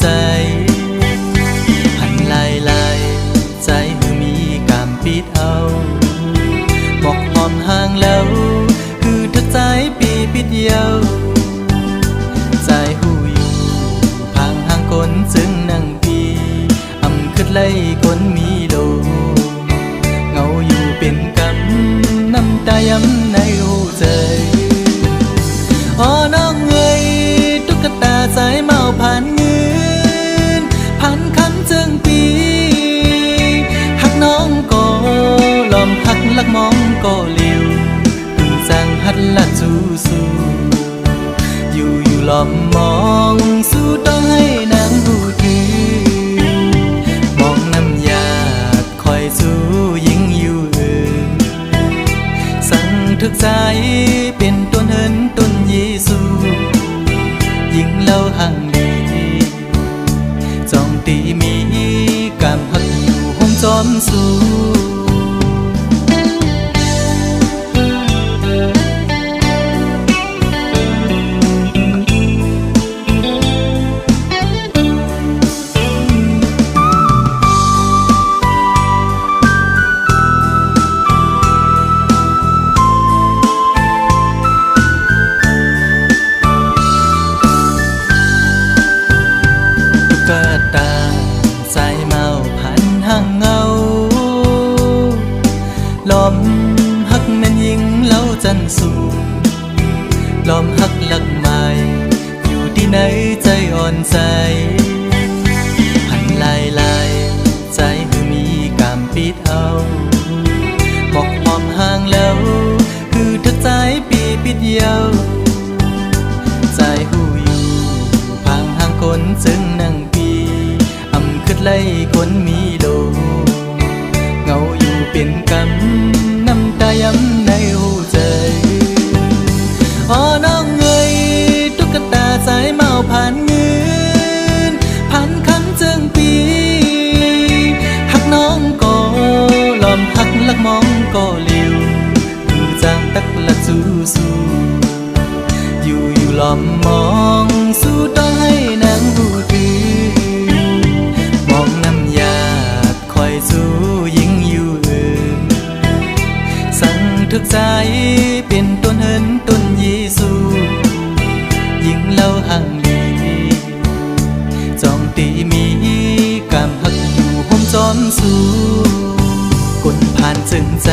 ใจหันลายใจหือมีกามปิดเอาบอกหอมห่างแล้วคือทักใจปีปิดเยาใจหูอยู่พังห่างคนจึงนั่งปีอำขึ้นไล่คนมีโลเงาอยู่เป็นกำน้ำตาย้ำในหูใจอ๋อน้องเอ้ยตุ๊กตาใจเมาผ่านเงินผ่านคำจึงปีหักน้องก็ลอมหักลักมองก็เลี้ยวตึงสั่งหัดลัดสู้อยู่ลอมมองสู้ต้องให้นางหูถือมองน้ำยาดคอยสู้ยิ่งอยู่สั่งทึกใจเป็นต้นเหินต้นเยซูยิ่งเล่าห่างลีจองตีมีกามหักอยู่ห้องจอมสู้ตาใจเมาผ่านห่างเงาลอมหักแม่นยิงเล่าจันสูลอมหักหลักไม้อยู่ที่ไหนใจอ่อนใจหันลายใจคือมีกามปิดเอาบอกหอมห่างแล้วคือทักใจปีปิดเยาใจหูอยู่พังห่างคนจึงนั่งขึ้นไล่คนมีโลเงาอยู่เป็นกำน้ำตาย้ำในหูใจอ๋อน้องเอ้ยตุ๊กตาใจเมาผ่านเงินผ่านคำจึงปีหักน้องก็ลอมหักลักมองก็เลี้ยวคือจางตักละสู้อยู่ลอมมองสู้ต้องให้นางหูถือสู้ยิ่งอยู่สั่งทึกใจเป็นต้นเหินต้นเยซูยิ่งเล่าห่างลีจองตีมีกามหักอยู่ห้องจอมสู้กลผ่านจึงใจ